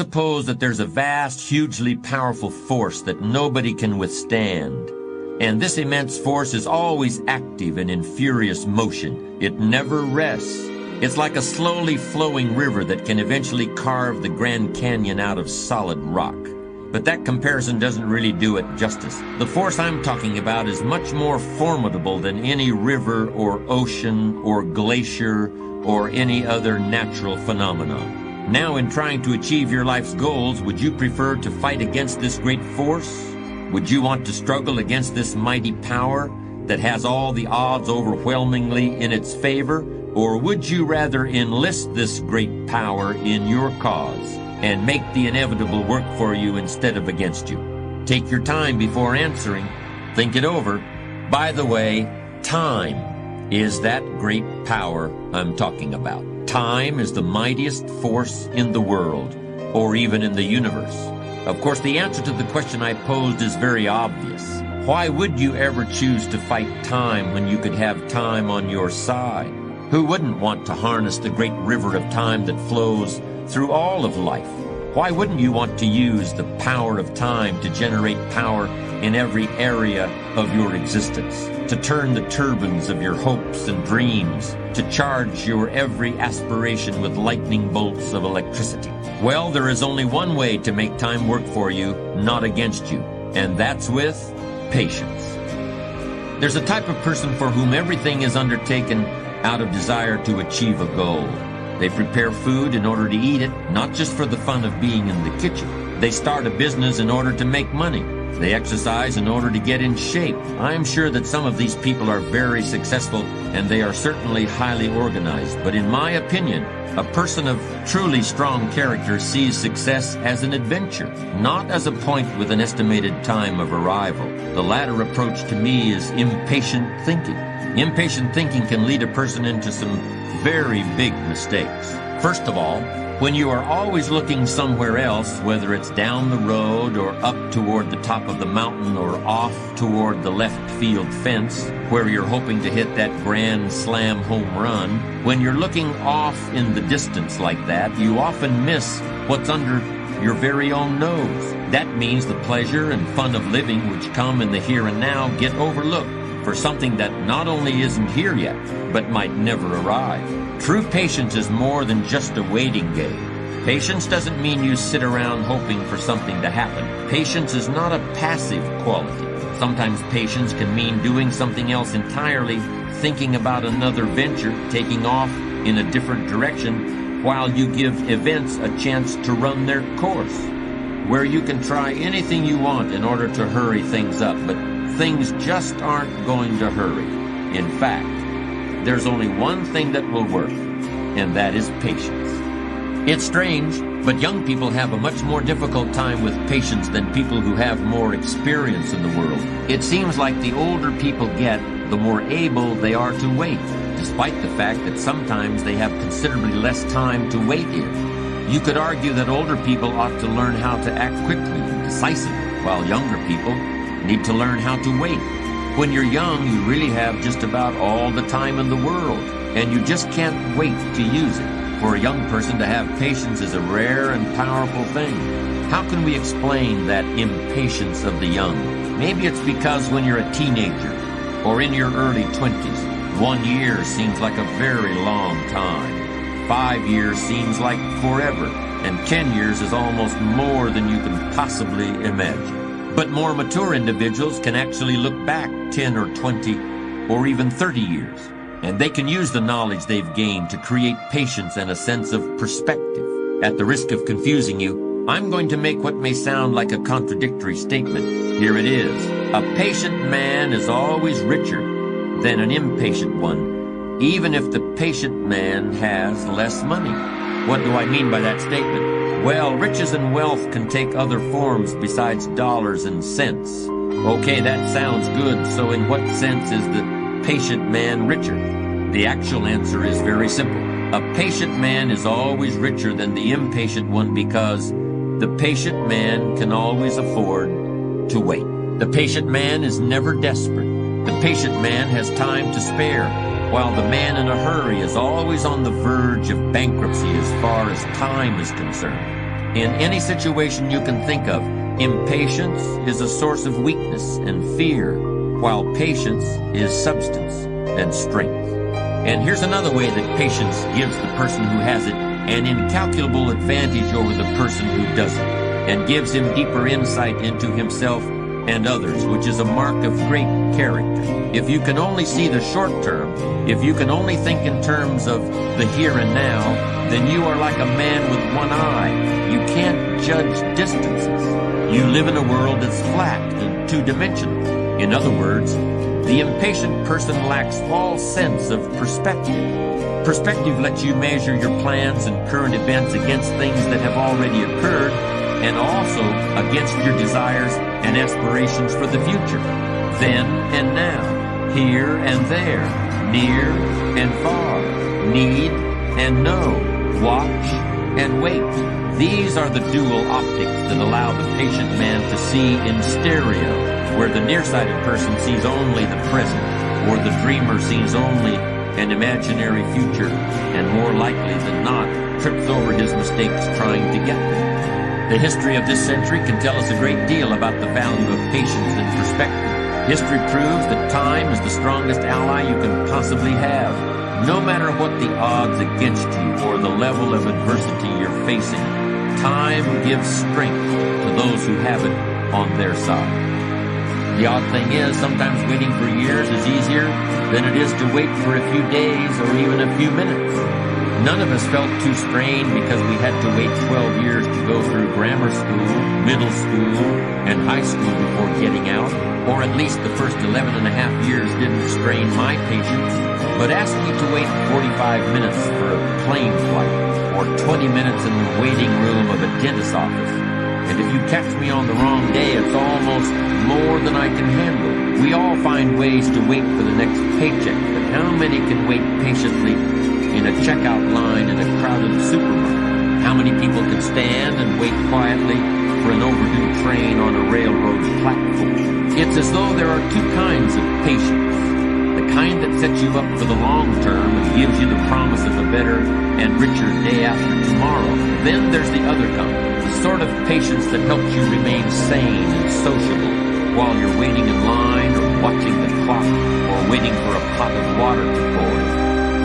suppose that there's a vast, hugely powerful force that nobody can withstand. And this immense force is always active and in furious motion. It never rests. It's like a slowly flowing river that can eventually carve the Grand Canyon out of solid rock. But that comparison doesn't really do it justice. The force I'm talking about is much more formidable than any river or ocean or glacier or any other natural phenomenon. Now, in trying to achieve your life's goals, would you prefer to fight against this great force? Would you want to struggle against this mighty power that has all the odds overwhelmingly in its favor? Or would you rather enlist this great power in your cause and make the inevitable work for you instead of against you? Take your time before answering. Think it over. By the way, time is that great power I'm talking about. Time is the mightiest force in the world, or even in the universe. Of course, the answer to the question I posed is very obvious. Why would you ever choose to fight time when you could have time on your side? Who wouldn't want to harness the great river of time that flows through all of life? Why wouldn't you want to use the power of time to generate power in every area of your existence, to turn the turbines of your hopes and dreams, to charge your every aspiration with lightning bolts of electricity? Well, there is only one way to make time work for you, not against you, and that's with patience. There's a type of person for whom everything is undertaken out of desire to achieve a goal. They prepare food in order to eat it, not just for the fun of being in the kitchen. They start a business in order to make money. They exercise in order to get in shape. I'm sure that some of these people are very successful, and they are certainly highly organized. But in my opinion, a person of truly strong character sees success as an adventure, not as a point with an estimated time of arrival. The latter approach to me is impatient thinking. Impatient thinking can lead a person into some very big mistakes. First of all, when you are always looking somewhere else, whether it's down the road or up toward the top of the mountain or off toward the left field fence, where you're hoping to hit that grand slam home run, when you're looking off in the distance like that, you often miss what's under your very own nose. That means the pleasure and fun of living which come in the here and now get overlooked for something that not only isn't here yet, but might never arrive. True patience is more than just a waiting game. Patience doesn't mean you sit around hoping for something to happen. Patience is not a passive quality. Sometimes patience can mean doing something else entirely, thinking about another venture, taking off in a different direction, while you give events a chance to run their course, where you can try anything you want in order to hurry things up, but things just aren't going to hurry. In fact, there's only one thing that will work, and that is patience. It's strange, but young people have a much more difficult time with patience than people who have more experience in the world. It seems like the older people get, the more able they are to wait, despite the fact that sometimes they have considerably less time to wait in. You could argue that older people ought to learn how to act quickly and decisively, while younger people need to learn how to wait. When you're young, you really have just about all the time in the world, and you just can't wait to use it. For a young person to have patience is a rare and powerful thing. How can we explain that impatience of the young? Maybe it's because when you're a teenager or in your early 20s, 1 year seems like a very long time. 5 years seems like forever, and 10 years is almost more than you can possibly imagine. But more mature individuals can actually look back 10 or 20 or even 30 years, and they can use the knowledge they've gained to create patience and a sense of perspective. At the risk of confusing you, I'm going to make what may sound like a contradictory statement. Here it is. A patient man is always richer than an impatient one, even if the patient man has less money. What do I mean by that statement? Well, riches and wealth can take other forms besides dollars and cents. Okay, that sounds good. So in what sense is the patient man richer? The actual answer is very simple. A patient man is always richer than the impatient one because the patient man can always afford to wait. The patient man is never desperate. The patient man has time to spare, while the man in a hurry is always on the verge of bankruptcy as far as time is concerned. In any situation you can think of, impatience is a source of weakness and fear, while patience is substance and strength. And here's another way that patience gives the person who has it an incalculable advantage over the person who doesn't, and gives him deeper insight into himself and others, which is a mark of great character. If you can only see the short term, if you can only think in terms of the here and now, then you are like a man with one eye. You can't judge distances. You live in a world that's flat and two-dimensional. In other words, the impatient person lacks all sense of perspective. Perspective lets you measure your plans and current events against things that have already occurred, and also against your desires and aspirations for the future. Then and now, here and there, near and far, need and know, watch and wait. These are the dual optics that allow the patient man to see in stereo, where the nearsighted person sees only the present, or the dreamer sees only an imaginary future, and more likely than not, trips over his mistakes trying to get there. The history of this century can tell us a great deal about the value of patience and perspective. History proves that time is the strongest ally you can possibly have. No matter what the odds against you or the level of adversity you're facing, time gives strength to those who have it on their side. The odd thing is, sometimes waiting for years is easier than it is to wait for a few days or even a few minutes. None of us felt too strained because we had to wait 12 years to go through grammar school, middle school, and high school before getting out, or at least the first 11 and a half years didn't strain my patience. But ask me to wait 45 minutes for a plane flight, or 20 minutes in the waiting room of a dentist's office. And if you catch me on the wrong day, it's almost more than I can handle. We all find ways to wait for the next paycheck, but how many can wait patiently in a checkout line in a crowded supermarket? How many people can stand and wait quietly for an overdue train on a railroad platform? It's as though there are two kinds of patience. The kind that sets you up for the long term and gives you the promise of a better and richer day after tomorrow. Then there's the other kind, the sort of patience that helps you remain sane and sociable while you're waiting in line or watching the clock or waiting for a pot of water to boil.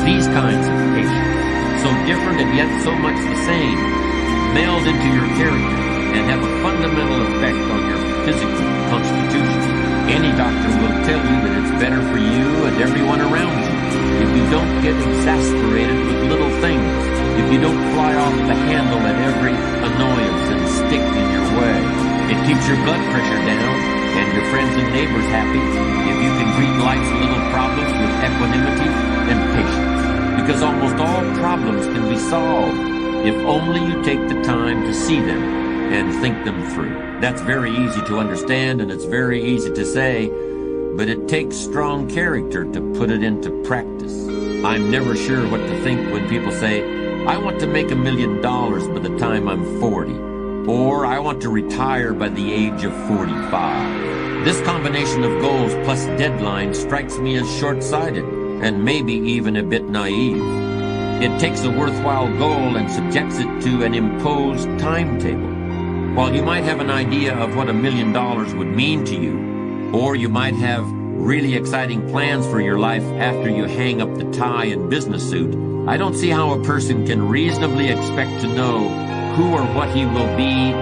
These kinds of patience, so different and yet so much the same, meld into your character and have a fundamental effect on your physical constitution. Any doctor will tell you that it's better for you and everyone around you if you don't get exasperated with little things, if you don't fly off the handle at every annoyance and stick in your way. It keeps your blood pressure down and your friends and neighbors happy if you can greet life's little problems with equanimity and patience. Because almost all problems can be solved if only you take the time to see them and think them through. That's very easy to understand and it's very easy to say, but it takes strong character to put it into practice. I'm never sure what to think when people say, I want to make $1 million by the time I'm 40, or I want to retire by the age of 45. This combination of goals plus deadlines strikes me as short-sighted and maybe even a bit naive. It takes a worthwhile goal and subjects it to an imposed timetable. While you might have an idea of what $1 million would mean to you, or you might have really exciting plans for your life after you hang up the tie and business suit, I don't see how a person can reasonably expect to know who or what he will be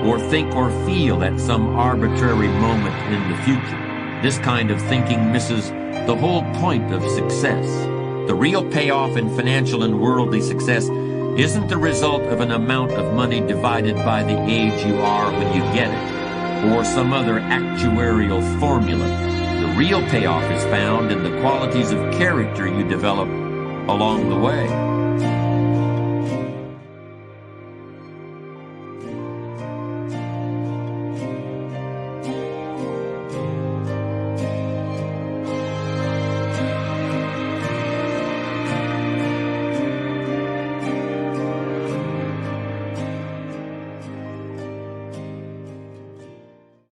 or think or feel at some arbitrary moment in the future. This kind of thinking misses the whole point of success. The real payoff in financial and worldly success isn't the result of an amount of money divided by the age you are when you get it, or some other actuarial formula. The real payoff is found in the qualities of character you develop along the way.